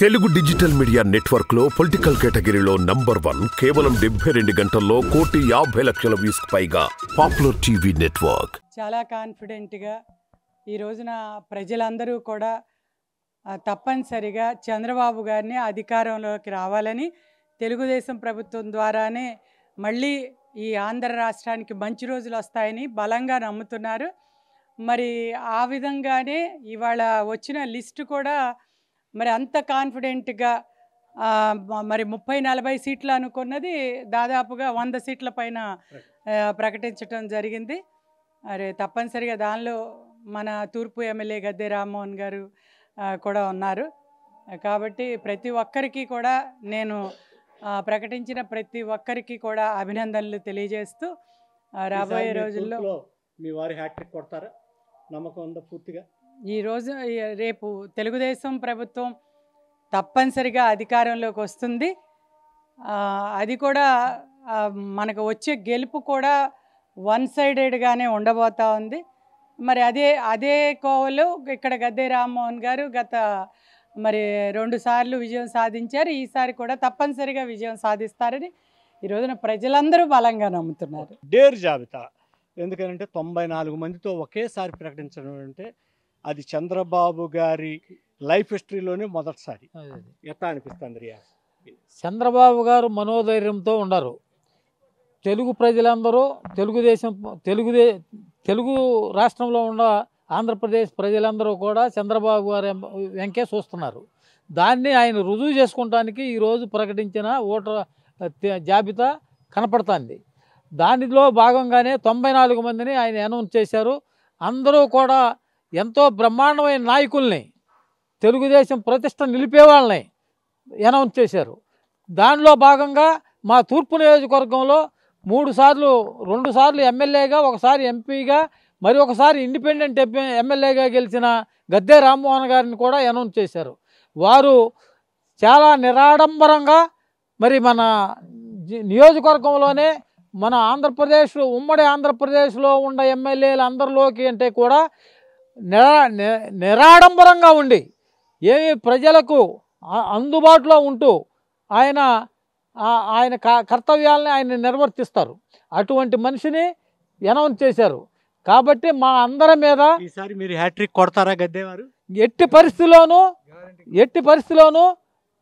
Telugu digital media network లో political కేటగిరీలో number 1 కేవలం 72 గంటల్లో 1,50,00,000 వ్యూస్ పైగా పాపులర్ టీవీ నెట్వర్క్. చాలా కాన్ఫిడెంట్ గా ఈ రోజున ప్రజలందరూ కూడా తప్పనిసరిగా చంద్రబాబు గారిని అధికారంలోకి రావాలని తెలుగుదేశం ప్రభుత్వం ద్వారానే మళ్ళీ ఈ ఆంధ్ర రాష్ట్రానికి మంచి రోజులు వస్తాయని బలంగా నమ్ముతున్నారు. మరి ఆ విధంగానే ఇవాళ వచ్చిన లిస్టు కూడా మరి అంత కాన్ఫిడెంట్గా మరి 30-40 సీట్లు అనుకున్నది దాదాపుగా 100 సీట్ల పైన ప్రకటించడం జరిగింది. మరి తప్పనిసరిగా దానిలో మన తూర్పు ఎమ్మెల్యే గద్దె రామ్మోహన్ గారు కూడా ఉన్నారు. కాబట్టి ప్రతి ఒక్కరికి కూడా నేను ప్రకటించిన ప్రతి ఒక్కరికి కూడా అభినందనలు తెలియజేస్తూ రాబోయే రోజుల్లో మీ వారి హ్యాట్రిక్ కొడతారా నమ్మకం ఉందా పూర్తిగా? ఈరోజు రేపు తెలుగుదేశం ప్రభుత్వం తప్పనిసరిగా అధికారంలోకి వస్తుంది. అది కూడా మనకు వచ్చే గెలుపు కూడా వన్ సైడెడ్గానే ఉండబోతూ ఉంది. మరి అదే కోవలో ఇక్కడ గద్దె రామ్మోహన్ గారు గత మరి 2 సార్లు విజయం సాధించారు. ఈసారి కూడా తప్పనిసరిగా విజయం సాధిస్తారని ఈ రోజున ప్రజలందరూ బలంగా నమ్ముతున్నారు. డేర్ జాబితా ఎందుకంటే 94 మందితో ఒకేసారి ప్రకటించడం అంటే అది చంద్రబాబు గారి లైఫ్ హిస్టరీలోనే మొదటిసారి. ఎట్లా అనిపిస్తుంది రియాజ్? చంద్రబాబు గారు మనోధైర్యంతో ఉండరు. తెలుగు ప్రజలందరూ తెలుగు రాష్ట్రంలో ఉన్న ఆంధ్రప్రదేశ్ ప్రజలందరూ కూడా చంద్రబాబు గారి వెంకే చూస్తున్నారు. దాన్ని ఆయన రుజువు చేసుకోవడానికి ఈరోజు ప్రకటించిన ఓటర్ జాబితా కనపడుతుంది. దానిలో భాగంగానే 94 మందిని ఆయన అనౌన్స్ చేశారు. అందరూ కూడా ఎంతో బ్రహ్మాండమైన నాయకుల్ని, తెలుగుదేశం ప్రతిష్ట నిలిపే వాళ్ళని అనౌన్స్ చేశారు. దానిలో భాగంగా మా తూర్పు నియోజకవర్గంలో 2 సార్లు ఎమ్మెల్యేగా, ఒకసారి ఎంపీగా, మరి ఒకసారి ఇండిపెండెంట్ ఎమ్మెల్యేగా గెలిచిన గద్దె రామ్మోహన్ గారిని కూడా అనౌన్స్ చేశారు. వారు చాలా నిరాడంబరంగా మరి మన నియోజకవర్గంలోనే మన ఉమ్మడి ఆంధ్రప్రదేశ్లో ఉన్న ఎమ్మెల్యేలు అందరిలోకి అంటే కూడా నిరాడంబరంగా ఉండి ఏమి ప్రజలకు అందుబాటులో ఉంటూ ఆయన కర్తవ్యాలని ఆయన నిర్వర్తిస్తారు. అటువంటి మనిషిని అనౌన్స్ చేశారు. కాబట్టి మా అందరి మీద ఈసారి మీరు హ్యాట్రిక్ కొడతారా గద్దెవారు? ఎట్టి పరిస్థితిలోనూ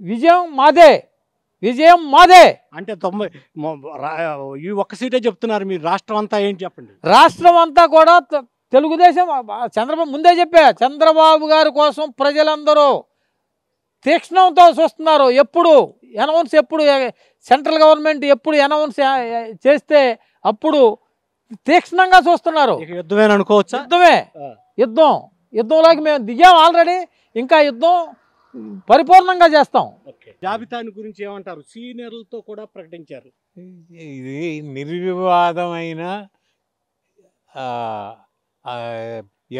విజయం మాదే. అంటే 90 ఈ ఒక్క సీటే చెప్తున్నారు మీరు, రాష్ట్రం అంతా ఏంటి చెప్పండి? రాష్ట్రం అంతా కూడా తెలుగుదేశం ముందే చెప్పా, చంద్రబాబు గారి కోసం ప్రజలందరూ తీక్షణంతో చూస్తున్నారు. ఎప్పుడు సెంట్రల్ గవర్నమెంట్ ఎప్పుడు అనౌన్స్ చేస్తే అప్పుడు తీక్షణంగా చూస్తున్నారు. యుద్ధమేనా అనుకోవచ్చా? యుద్ధంలోకి మేము దిగాం ఆల్రెడీ. ఇంకా యుద్ధం పరిపూర్ణంగా చేస్తాం. జాబితాని గురించి ఏమంటారు? సీనియర్లతో కూడా ప్రకటించారు. ఇది నిర్వివాదమైన,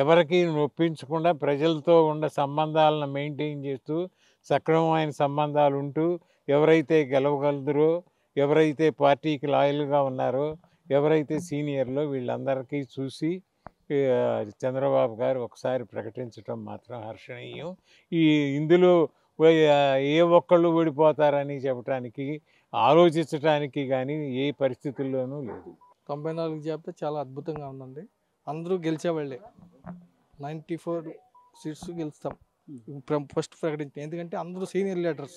ఎవరికి నొప్పించకుండా ప్రజలతో ఉన్న సంబంధాలను మెయింటైన్ చేస్తూ సక్రమమైన సంబంధాలు ఉంటూ ఎవరైతే గెలవగలరో, ఎవరైతే పార్టీకి లాయల్గా ఉన్నారో, ఎవరైతే సీనియర్లో వీళ్ళందరికీ చూసి చంద్రబాబు గారు ఒకసారి ప్రకటించడం మాత్రం హర్షణీయం. ఇందులో ఏ ఒక్కళ్ళు ఓడిపోతారని చెప్పడానికి, ఆలోచించడానికి కానీ ఏ పరిస్థితుల్లోనూ లేదు. 94 జాబితా చాలా అద్భుతంగా ఉందండి. అందరూ గెలిచేవాళ్ళే. 94 సీట్స్ గెలుస్తాం ఫస్ట్ ప్రకటించాం. ఎందుకంటే అందరూ సీనియర్ లీడర్స్,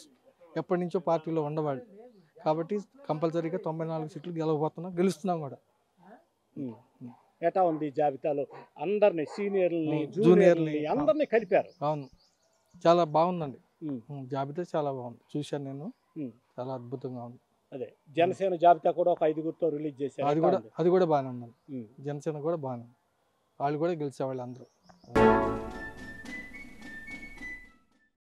ఎప్పటి నుంచో పార్టీలో ఉండేవాళ్ళు. కాబట్టి కంపల్సరీగా 94 సీట్లు గెలుస్తున్నాం కూడా. ఎట్లా ఉంది జాబితాలో? అందరినీ సీనియర్ని, జూనియర్ని అందరినీ కలిపారు. అవును, చాలా బాగుందండి జాబితా, చాలా బాగుంది. చూశాను నేను, చాలా అద్భుతంగా ఉంది. అదే జనసేన జాబితా కూడా ఒక 5గురితో రిలీజ్ చేశారు. అది కూడా బాగానే ఉందండి. జనసేన కూడా బాగానే ఉంది. వాళ్ళు కూడా గెలిచేవాళ్ళు అందరూ.